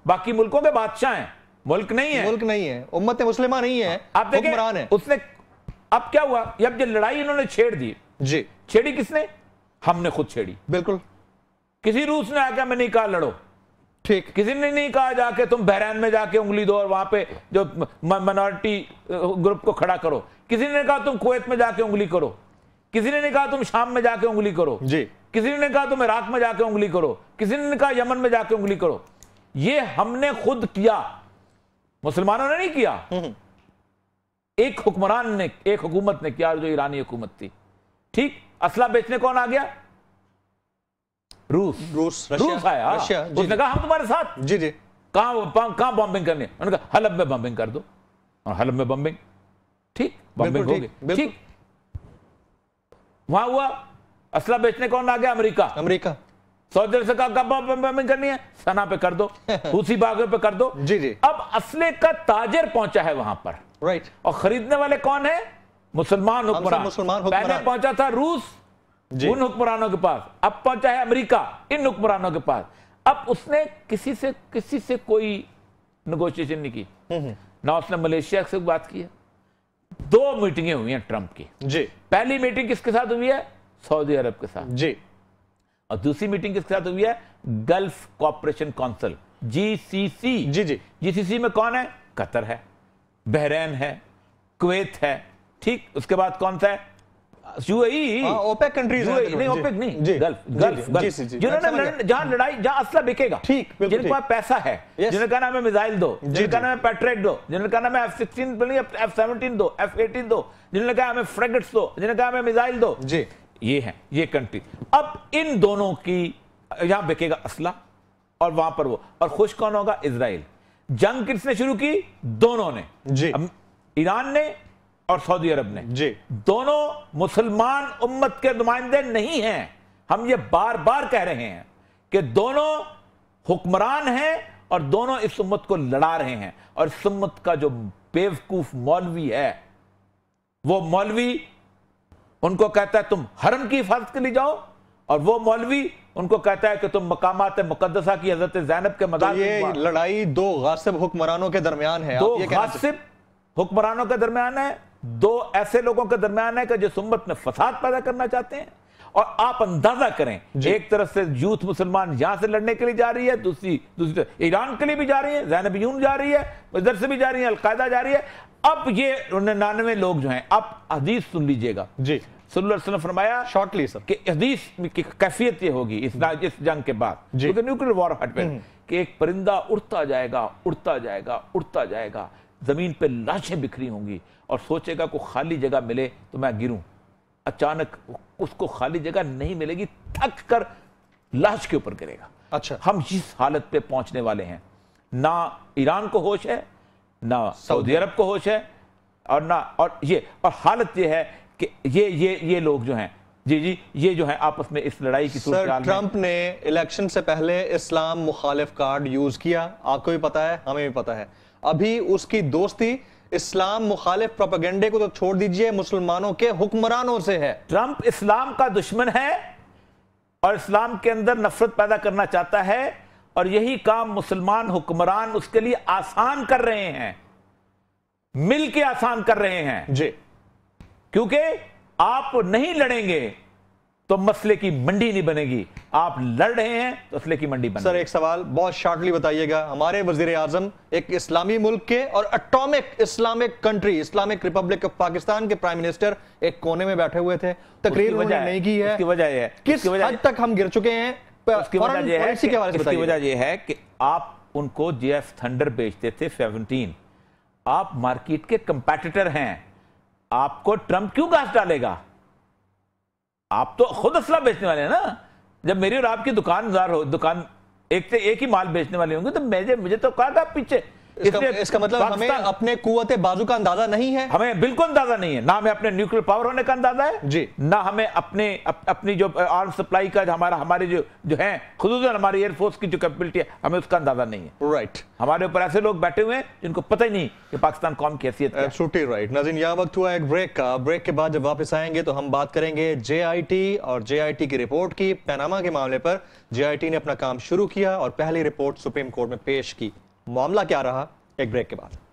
Speaker 4: बाकी मुल्कों के बादशाह हैं, मुल्क नहीं है, उम्मत मुस्लिमा नहीं है, आप हुक्मरान है। उसने अब क्या हुआ? जब ये लड़ाई इन्होंने छेड़ दी जी, छेड़ी किसने? हमने खुद छेड़ी। बिल्कुल। किसी रूस ने आकर मैं नहीं कहा लड़ो, ठीक, किसी ने नहीं कहा जाके तुम बहरैन में जाके उंगली दो और वहां पे जो माइनॉरिटी ग्रुप को खड़ा करो, किसी ने कहा तुम कुवैत में जाके उंगली करो, किसी ने नहीं कहा तुम शाम में जाके उंगली करो जी, किसी ने कहा तुम इराक में जाके उंगली करो, किसी ने कहा यमन में जाके उंगली करो। ये हमने खुद किया, मुसलमानों ने नहीं किया। एक हुक्मरान ने, एक हुकूमत ने किया, जो ईरानी हुकूमत थी। ठीक, असला बेचने कौन आ गया? रूस आया। उसने कहा हम तुम्हारे साथ। जी जी। कहां बॉम्बिंग करनी है? उन्होंने कहा हलब में बॉम्बिंग कर दो, और हलब में बॉम्बिंग, ठीक, बॉम्बिंग हो गई। ठीक, वहां हुआ। असला बेचने कौन आ गया? अमेरिका। सऊदी अरब से कहा बॉम्बिंग करनी है, सना पे कर दो, हूसी बागों पे कर दो। जी जी। अब असले का ताजर पहुंचा है वहां पर, राइट, और खरीदने वाले कौन है? मुसलमान हुक्मरान। पहले पहुंचा था रूस उन हुक्मरानों के पास, अब पहुंचा है अमेरिका इन हुक्मरानों के पास। अब उसने किसी से कोई नेगोशिएशन नहीं की, ना उसने मलेशिया से बात की है। 2 मीटिंगें हुई हैं ट्रंप की जी। पहली मीटिंग किसके साथ हुई है? सऊदी अरब के साथ जी, और दूसरी मीटिंग किसके साथ हुई है? Gulf Cooperation Council, GCC. जी जी। जीसीसी में कौन है? कतर है, बहरैन है, कुवैत है, ठीक, उसके बाद कौन सा है? यूएई। ओपेक कंट्रीज नहीं, ओपेक नहीं, गल्फ जिन्होंने जहां लड़ाई, जहां असला बिकेगा, ठीक, जिनके पास पैसा है, जिन्होंने कहा हमें मिसाइल दो, जिन्होंने कहा हमें पैट्रियट दो, जिन्होंने कहा हमें F-16 F-17 दो, F-18 दो, जिन्होंने कहा हमें फ्रेगेट्स दो, जिन्होंने कहा हमें मिसाइल दो जी, ये है ये कंट्री। अब इन दोनों की यहां बिकेगा असला और वहां पर वो, और खुश कौन होगा? इजराइल। जंग किसने शुरू की? दोनों ने जी, ईरान ने और सऊदी अरब ने जी। दोनों मुसलमान उम्मत के नुमाइंदे नहीं हैं। हम ये बार बार कह रहे हैं कि दोनों हुक्मरान हैं और दोनों इस उम्मत को लड़ा रहे हैं। और इस उम्मत का जो बेवकूफ मौलवी है, वो मौलवी उनको कहता है तुम हरम की हिफाजत के लिए जाओ, और वो मौलवी उनको कहता है कि तुम मकामात मुकद्दसा की हजरत ज़ैनब के मदार। तो ये लड़ाई 2 गासिब हुक्मरानों के दरमियान है, 2 गासिब हुक्मरानों के दरमियान है, 2 ऐसे लोगों के दरमियान है कि जो उम्मत में फसाद पैदा करना चाहते हैं। और आप अंदाजा करें, एक तरफ से यूथ मुसलमान यहां से लड़ने के लिए जा रही है, दूसरी तरफ ईरान के लिए भी जा रही है, ज़ैनब यून जा रही है, इधर से भी जा रही है, अलकायदा जा रही है। अब ये 99 लोग जो हैं, आप हदीस सुन लीजिएगा जी। सल्लल्लाहु अलैहि वसल्लम फरमाया शॉर्टली सर कि हदीस की कैफियत ये होगी इस जंग के बाद, क्योंकि न्यूक्लियर वॉर हट पे, कि एक परिंदा उड़ता जाएगा, उड़ता जाएगा, उड़ता जाएगा, जमीन पे लाशें बिखरी होंगी, और सोचेगा को खाली जगह मिले तो मैं गिरूं। अचानक उसको खाली जगह नहीं मिलेगी, थक कर लाश के ऊपर गिरेगा। अच्छा, हम इस हालत पे पहुंचने वाले हैं। ना ईरान को होश है, ना सऊदी अरब को होश है, और ना और हालत ये है कि ये लोग जो हैं जी ये जो है आपस में इस लड़ाई की सूरत हाल में। ट्रंप ने इलेक्शन से पहले इस्लाम मुखालिफ कार्ड यूज किया, आपको भी पता है, हमें भी पता है। अभी उसकी दोस्ती इस्लाम मुखालिफ प्रोपेगेंडे को तो छोड़ दीजिए, मुसलमानों के हुक्मरानों से है। ट्रंप इस्लाम का दुश्मन है और इस्लाम के अंदर नफरत पैदा करना चाहता है, और यही काम मुसलमान हुक्मरान उसके लिए आसान कर रहे हैं, मिल के आसान कर रहे हैं
Speaker 2: जी।
Speaker 4: क्योंकि आप नहीं लड़ेंगे तो मसले की मंडी नहीं बनेगी, आप लड़ रहे हैं तो मसले की मंडी बनेगी।
Speaker 2: सर एक सवाल बहुत शॉर्टली बताइएगा, हमारे वजीर आजम एक इस्लामी मुल्क के और atomic Islamic country Islamic Republic of Pakistan के प्राइम मिनिस्टर एक कोने में बैठे हुए थे, तकरीर उन्होंने नहीं की है।
Speaker 4: उसकी वजह यह है,
Speaker 2: किस हद तक हम गिर चुके हैं?
Speaker 4: उसकी वजह यह है कि आप उनको जेएफ थंडर बेचते थे 17, आप मार्केट के कंपेटिटर हैं, आपको ट्रंप क्यों घास डालेगा? आप तो खुद असला बेचने वाले हैं ना। जब मेरी और आपकी दुकानदार हो, दुकान एक से एक ही माल बेचने वाले होंगे तो मुझे तो कहा था पीछे।
Speaker 2: इसका मतलब हमें अपने कुव्वत बाजू का अंदाजा नहीं है,
Speaker 4: हमें बिल्कुल अंदाजा नहीं है, ना हमें अपने न्यूक्लियर पावर होने का अंदाजा है
Speaker 2: जी,
Speaker 4: ना हमें अपनी जो आर्म सप्लाई का हमारे जो है खुसूसन हमारी एयरफोर्स की जो कैपेबिलिटी है, हमें उसका अंदाजा नहीं है।
Speaker 2: राइट।
Speaker 4: हमारे ऊपर ऐसे लोग बैठे हुए हैं जिनको पता ही नहीं कि पाकिस्तान कौम की हैसियत है।
Speaker 2: Absolutely right. नाज़रीन, यह वक्त हुआ एक ब्रेक का। ब्रेक के बाद जब वापस आएंगे तो हम बात करेंगे जेआईटी और जेआईटी की रिपोर्ट की। पनामा के मामले पर जेआईटी ने अपना काम शुरू किया और पहली रिपोर्ट सुप्रीम कोर्ट में पेश की। मामला क्या रहा, एक ब्रेक के बाद।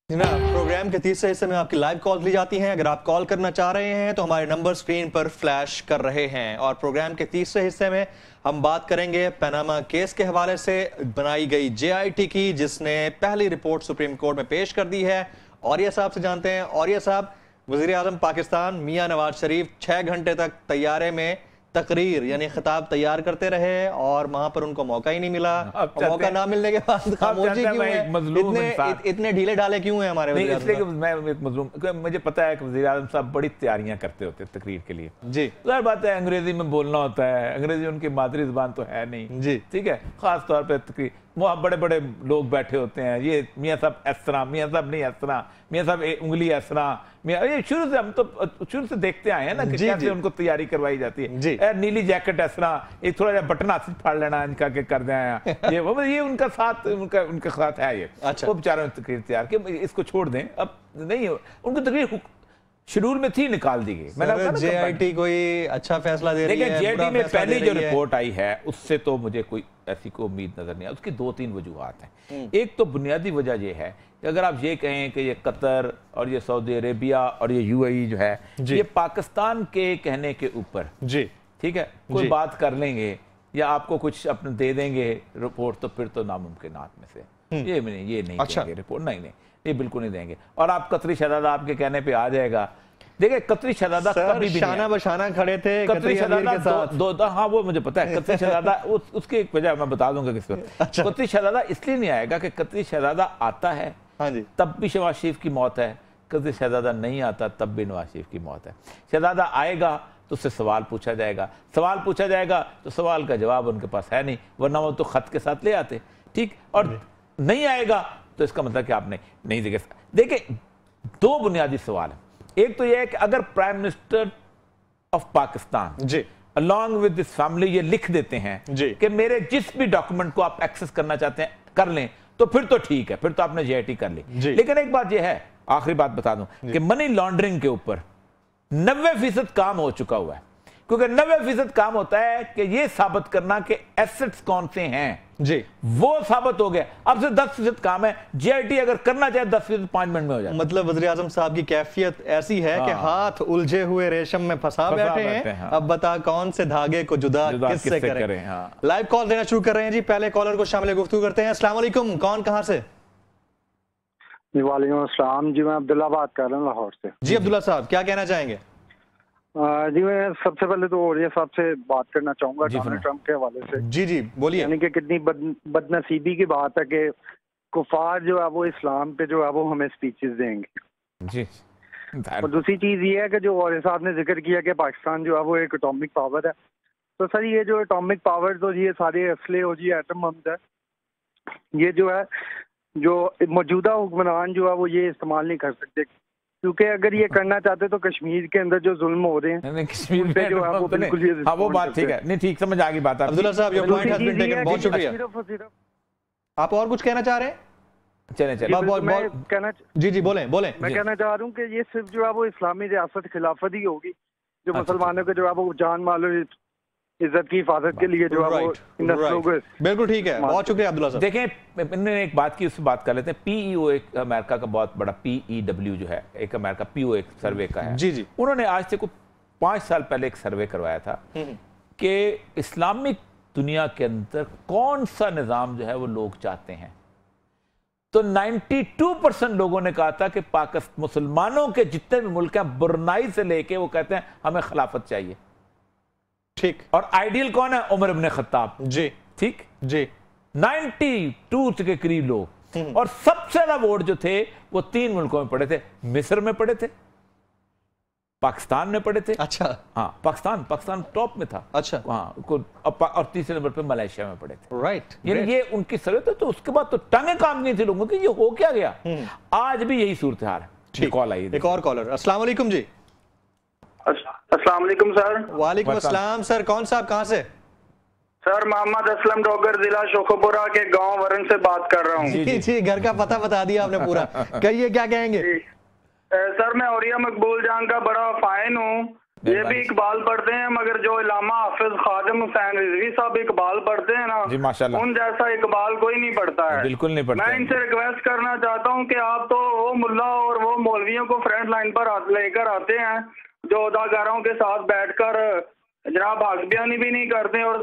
Speaker 2: प्रोग्राम के तीसरे हिस्से में आपकी लाइव कॉल ली जाती हैं। अगर आप कॉल करना चाह रहे हैं तो हमारे नंबर स्क्रीन पर फ्लैश कर रहे हैं। और प्रोग्राम के तीसरे हिस्से में हम बात करेंगे पनामा केस के हवाले से बनाई गई जेआईटी की, जिसने पहली रिपोर्ट सुप्रीम कोर्ट में पेश कर दी है। औरिया साहब से जानते हैं। औरिया साहब, वजीर आजम पाकिस्तान मियां नवाज शरीफ 6 घंटे तक तैयारे में तकरीर यानी खिताब तैयार करते रहे और वहां पर उनको मौका ही नहीं मिला। मौका ना मिलने के बाद खामोशी क्यों है? इतने ढीले ढाले क्यों हैं हमारे वज़ीर आज़म?
Speaker 4: इसलिए मैं एक मजलूम, मुझे पता है कि वज़ीर आज़म साहब बड़ी तैयारियां करते होते तकरीर के लिए
Speaker 2: जी।
Speaker 4: जाहिर बात है अंग्रेजी में बोलना होता है, अंग्रेजी उनकी मादरी जुबान तो है नहीं जी, ठीक है। खास तौर पर तकरीर वहाँ बड़े बड़े लोग बैठे होते हैं, ये मियाँ साहब इस तरह, मियाँ साहब नहीं इस तरह, मियाँ साहब उंगली इस तरह, ये शुरू से हम तो शुरू से देखते आए हैं ना कि कैसे उनको तैयारी करवाई जाती है। नीली जैकेट इस तरह, एक थोड़ा सा बटन हाथ से फाड़ लेना इनका के कर दें, ये उनका साथ उनके साथ है ये। अच्छा। वो बेचारों ने तकरीर तैयार कि इसको छोड़ दें, अब नहीं उनको तकरीर शेड्यूल में थी, निकाल दी गई। मैंने
Speaker 2: जेआईटी कोई अच्छा फैसला दे रही है।
Speaker 4: जेआईटी में पहली जो रिपोर्ट आई है उससे तो मुझे कोई ऐसी कोई उम्मीद नजर नहीं आई। उसकी 2-3 वजूहात हैं। एक तो बुनियादी वजह यह है कि अगर आप ये कहें कि ये कतर और ये सऊदी अरेबिया और ये यूएई जो है ये पाकिस्तान के कहने के ऊपर जी, ठीक है, कोई बात कर लेंगे या आपको कुछ अपने दे देंगे रिपोर्ट, तो फिर तो नामुमकिनात में से ये नहीं देंगे रिपोर्ट, नहीं ये बिल्कुल नहीं देंगे। और आप कतरी शहजादा आपके कहने पे आ जाएगा। देखिए कतरी शहजादा कभी भी
Speaker 2: शाना बशाना खड़े थे
Speaker 4: कतरी शहजादा हाँ वो मुझे पता है। कतरी शहजादा उसकी एक वजह मैं बता दूंगा किसको। अच्छा। कतरी शहजादा इसलिए नहीं आएगा कि कतरी शहजादा आता है हाँ जी, तब भी शहबाज शरीफ की मौत है, कतरी शहजादा नहीं आता तब भी नवाज शरीफ की मौत है। शहजादा आएगा तो उससे सवाल पूछा जाएगा, सवाल पूछा जाएगा तो सवाल का जवाब उनके पास है नहीं, वरना वो तो खत के साथ ले आते, ठीक। और नहीं आएगा तो इसका मतलब कि आपने नहीं देखे। देखिए 2 बुनियादी सवाल है। एक तो यह है कि अगर prime minister of Pakistan ji along with this family ये लिख देते हैं कि मेरे जिस भी डॉक्यूमेंट को आप एक्सेस करना चाहते हैं कर लें, तो फिर तो ठीक है, फिर तो आपने जेआईटी कर ली। लेकिन एक बात यह है, आखिरी बात बता दूं कि मनी लॉन्ड्रिंग के ऊपर 90% काम हो चुका हुआ है, क्योंकि 90% काम होता है कि ये साबित करना कि एसेट्स कौन से हैं जी, वो साबित हो गया। अब से 10% काम है। जेआईटी अगर करना चाहे 10% 5 मिनट में हो जाए। मतलब
Speaker 2: वज़ीर आज़म साहब की कैफियत ऐसी है कि हाथ उलझे हुए रेशम में फंसा बैठे हैं। हाँ। अब बता कौन से धागे को जुदा किससे करें। हाँ। लाइव कॉल देना शुरू कर रहे हैं जी। पहले कॉलर को शामिल गुफ्तगू करते हैं। अस्सलाम वालेकुम, कौन कहां से?
Speaker 5: वालेकुम अस्सलाम जी, मैं अब्दुल्ला बात कर रहा हूँ लाहौर से।
Speaker 2: जी अब्दुल्ला साहब, क्या कहना चाहेंगे?
Speaker 5: जी मैं सबसे पहले तो औरिया साहब से बात करना चाहूंगा डोनाल्ड ट्रंप के हवाले से।
Speaker 2: जी जी बोलिए।
Speaker 5: यानी कि कितनी बदनसीबी की बात है कि कुफार जो है वो इस्लाम पे जो है वो हमें स्पीचेस देंगे जी। और दूसरी चीज ये है कि जो औरिया साहब ने जिक्र किया कि पाकिस्तान जो है वो एक एटॉमिक पावर है, तो सर ये जो एटॉमिक पावर तो ये सारे असले हो जी एटम बम्स है, ये जो है जो मौजूदा हुक्मरान जो है वो ये इस्तेमाल नहीं कर सकते। क्योंकि अगर ये करना चाहते तो कश्मीर के अंदर जो जुल्म हो रहे हैं
Speaker 4: कश्मीर में
Speaker 5: जो है वो बिल्कुल ये
Speaker 4: हाँ वो बात ठीक है, नहीं ठीक समझ आ गई बात।
Speaker 2: अब्दुल्ला साहब your point has been taken, बहुत शुक्रिया। आप और कुछ कहना चाह रहे हैं?
Speaker 4: चले
Speaker 2: जी बोलें।
Speaker 5: मैं कहना चाह रहा हूँ कि ये सिर्फ जो है वो इस्लामी रियासत खिलाफत ही होगी जो मुसलमानों के जो है वो जान माल और इज्जत की हिफाजत के लिए जो है वो
Speaker 2: बिल्कुल ठीक है। बहुत शुक्रिया अब्दुल्ला साहब।
Speaker 4: देखें इन्होंने एक बात की, उससे बात कर लेते हैं। पीईओ एक अमेरिका का बहुत बड़ा, PEW जो है एक अमेरिका पीओ एक सर्वे का है।
Speaker 2: जी
Speaker 4: उन्होंने आज से 5 साल पहले एक सर्वे करवाया था कि इस्लामिक दुनिया के अंदर कौन सा निजाम जो है वो लोग चाहते हैं। तो 92% लोगों ने कहा था कि पाकिस्तान मुसलमानों के जितने भी मुल्क हैं बुरनाई से लेके वो कहते हैं हमें खिलाफत चाहिए।
Speaker 2: ठीक।
Speaker 4: और आइडियल कौन है? उमर इब्न खत्ताब
Speaker 2: जी।
Speaker 4: ठीक
Speaker 2: जी
Speaker 4: 92 के करीब लोग। और सबसे ज्यादा वोट जो थे वो 3 मुल्कों में पड़े थे। मिस्र में पड़े थे, पाकिस्तान में पड़े थे।
Speaker 2: अच्छा।
Speaker 4: हाँ पाकिस्तान टॉप में था।
Speaker 2: अच्छा।
Speaker 4: हाँ और तीसरे नंबर पे मलेशिया में पड़े थे।
Speaker 2: राइट।
Speaker 4: यानी ये उनकी सरहद है। तो उसके बाद तो टांगे काम नहीं थी लोगों की, ये हो क्या गया। आज भी यही सूरत हाल है। कॉल आई,
Speaker 2: एक और कॉलर। अस्सलाम वालेकुम जी।
Speaker 5: अस्सलाम वालेकुम सर।
Speaker 2: वालेकुम अस्सलाम सर, कौन साहब कहाँ से?
Speaker 5: सर मोहम्मद असलम डोगर, जिला शोखपुरा के गांव वरन से बात कर रहा हूँ।
Speaker 2: जी घर का पता बता दिया आपने पूरा। कहिए क्या कहेंगे?
Speaker 5: सर मैं औरिया मकबूल जान का बड़ा फैन हूँ। ये भी इकबाल पढ़ते हैं, मगर जो इलामा हाफिज खादिम हुसैन रिजवी साहब इकबाल पढ़ते हैं ना,
Speaker 4: जी माशाल्लाह,
Speaker 5: उन जैसा इकबाल कोई नहीं पढ़ता है।
Speaker 4: बिल्कुल नहीं पढ़ता।
Speaker 5: मैं इनसे रिक्वेस्ट करना चाहता हूँ कि आप तो वो मुल्ला और वो मौलवियों को फ्रंट लाइन पर लेकर आते हैं जो अदाकारों के साथ बैठकर जनाब हसबियानी भी नहीं करते और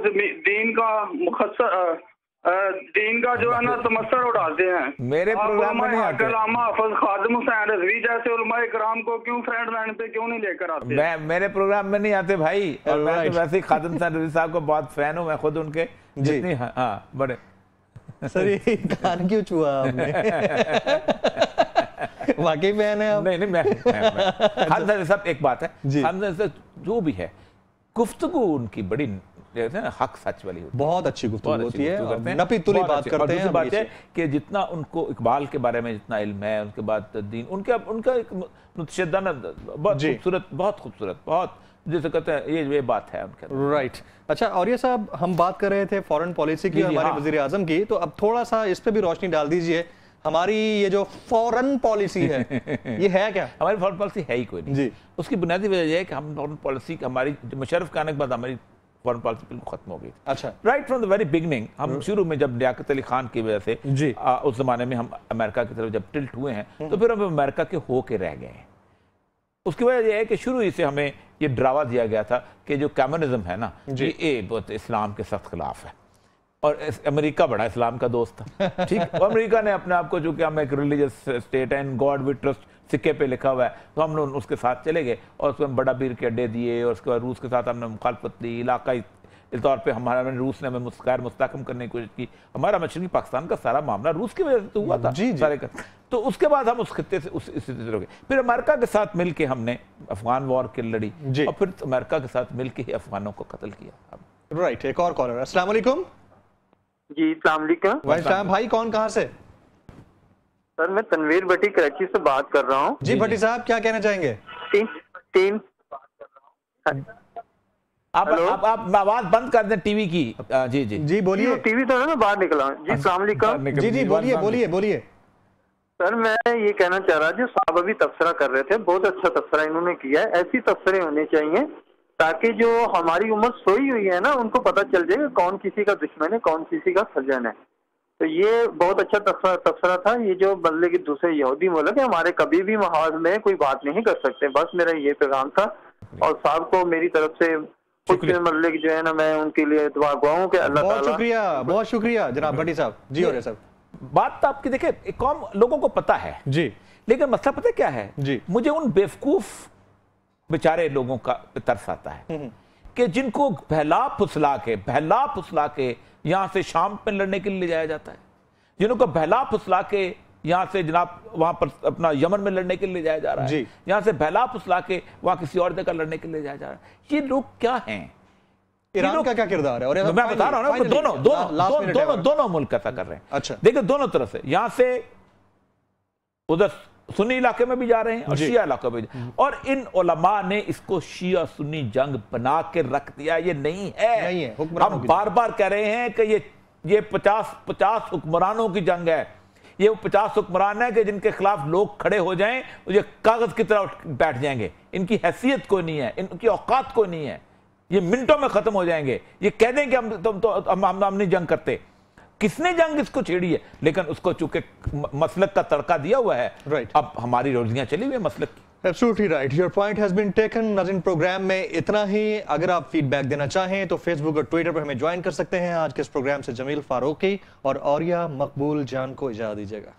Speaker 5: दीन का जो है ना तमस्सर उड़ाते हैं।
Speaker 4: मेरे प्रोग्राम में नहीं आते।
Speaker 5: हाफिज खादिम हुसैन रिजवी जैसे उलमाए किराम को क्यों फ्रंट लाइन पे क्यों नहीं लेकर आते?
Speaker 4: मेरे प्रोग्राम में नहीं आते भाई। और मैं तो वैसे ही खादिम हुसैन रिजवी साहब को बहुत फैन हूँ, मैं खुद उनके जितनी बड़े।
Speaker 2: सर ये कान क्यों छुआ आपने? वाकई फैन है आप?
Speaker 4: नहीं मैं खादिम साहब एक बात है, खादिम साहब जो भी है गुफ्तगू उनकी बड़ी हक सच वाली होती है,
Speaker 2: बहुत अच्छी गुफ्तगू होती है, नपी तुली बात करते हैं।
Speaker 4: बात है कि जितना उनको इकबाल के बारे में जितना इल्म है, उनके बाद दीन उनका एक मुतशद्दिदा बहुत खूबसूरत बहुत जैसे कहते हैं ये बात है उनके।
Speaker 2: राइट। अच्छा और ये साहब हम बात कर रहे थे फॉरेन पॉलिसी की, हमारे वजीर आजम की, तो अब थोड़ा सा इस पे भी रोशनी डाल दीजिए। हमारी ये जो फॉरेन पॉलिसी है ये है क्या?
Speaker 4: हमारी फॉरेन पॉलिसी है ही कोई नहीं जी। उसकी बुनियादी वजह यह है कि हम फॉरेन पॉलिसी हमारी मुशर्रफ के आने के बाद हमारी फॉरेन पॉलिसी बिल्कुल खत्म हो गई।
Speaker 2: अच्छा।
Speaker 4: Right from the very beginning हम शुरू में जब लियाकत अली खान की वजह से जी उस जमाने में हम अमेरिका की तरफ जब टिल्ट हुए हैं तो फिर हम अमेरिका के होके रह गए हैं। उसकी वजह यह है कि शुरू ही से हमें ये डरावा दिया गया था कि जो कम्युनिज्म है ना ये बहुत इस्लाम के सख्त खिलाफ है और अमेरिका बड़ा इस्लाम का दोस्त था। ठीक। और अमेरिका ने अपने आप को जो कि हम एक religious state and God we trust सिक्के पे लिखा हुआ है, तो हम लोग उसके साथ चले गए और उसको बड़ा बीर के अड्डे दिए और उसके बाद रूस के साथ हमने मुखालफत दी इलाकाई इस तौर पे। हमारा रूस ने हमें मुस्तहकम करने की कोशिश की। हमारा मशरक़ी पाकिस्तान का सारा मामला रूस की वजह से तो हुआ था सारे का। तो उसके बाद हम उस खित्ते से उस स्थिति से हो गए। फिर अमेरिका के साथ मिलकर हमने अफगान वॉर की लड़ी और फिर अमेरिका के साथ मिलकर ही अफगानों को कत्ल किया।
Speaker 2: राइट। एक और कॉलर। अस्सलाम वालेकुम।
Speaker 5: जी अस्सलाम वालेकुम।
Speaker 2: भाई कौन कहाँ से?
Speaker 5: सर मैं तनवीर भट्टी कराची से बात कर रहा हूँ।
Speaker 2: जी भट्टी साहब क्या कहना चाहेंगे?
Speaker 5: तीन
Speaker 4: आप आवाज बंद कर दें टीवी की। जी जी जी
Speaker 5: बोलिए। टीवी तो है ना, बाहर निकला हूँ। जी अस्सलाम वालेकुम।
Speaker 2: जी बोलिए।
Speaker 5: सर मैं ये कहना चाह रहा जो साहब अभी तबसरा कर रहे थे, बहुत अच्छा तबसरा इन्होंने किया है। ऐसी तबसरे होने चाहिए ताकि जो हमारी उम्र सोई हुई है ना उनको पता चल जाए कौन किसी का दुश्मन है कौन किसी का सजन है। तो ये बहुत अच्छा तबसरा था। ये जो बदले के दूसरे यहूदी मुल्क है हमारे कभी भी माहौल में कोई बात नहीं कर सकते। बस मेरा ये पैगाम था और साहब को मेरी तरफ से मतलब जो है ना मैं उनके लिए दुआ गवाऊं कि अल्लाह ताला।
Speaker 2: बहुत शुक्रिया जनाब भट्टी साहब। जी और साहब
Speaker 4: बात तो आपकी देखिए कौम लोगों को पता है
Speaker 2: जी,
Speaker 4: लेकिन मसला पता क्या है
Speaker 2: जी,
Speaker 4: मुझे उन बेवकूफ बेचारे लोगों का तरस आता है कि जिनको बहला फुसला के यहां से शाम पे लड़ने के लिए ले जाया जाता है, जिनको बहला फुसला के यहां से जनाब वहां पर अपना यमन में लड़ने के लिए ले जाया जा रहा है, यहां से बहला फुसला के वहां किसी और जगह लड़ने के लिए ले जाया जा रहा है। ये लोग क्या हैं?
Speaker 2: ईरान का क्या किरदार है? और
Speaker 4: मैं बता रहा हूं ना दोनों मुल्क ऐसा कर रहे हैं।
Speaker 2: अच्छा।
Speaker 4: देखिए दोनों तरफ से, यहां से उधर सुन्नी इलाके में भी जा रहे हैं और शिया इलाके में भी, और इन उलमा ने इसको शिया सुन्नी जंग बना के रख दिया। ये नहीं है, हम बार बार कह रहे हैं कि ये 50 हुक्मरानों की जंग है। ये वो 50 हुक्मरान है कि जिनके खिलाफ लोग खड़े हो जाएं, ये कागज की तरह बैठ जाएंगे, इनकी हैसियत कोई नहीं है, इनकी औकात कोई नहीं है, ये मिनटों में खत्म हो जाएंगे। ये कह दें कि हम नहीं जंग करते। किसने जंग इसको छेड़ी है? लेकिन उसको चूंकि मसलक का तड़का दिया हुआ है, अब हमारी रोजियां चली हुई है मसलक की।
Speaker 2: Absolutely right. Your point has been taken. नाज़रीन, प्रोग्राम में इतना ही। अगर आप फीडबैक देना चाहें तो फेसबुक और ट्विटर पर हमें ज्वाइन कर सकते हैं। आज के इस प्रोग्राम से जमील फारूकी और औरिया मकबूल जान को इजाजत दीजिएगा।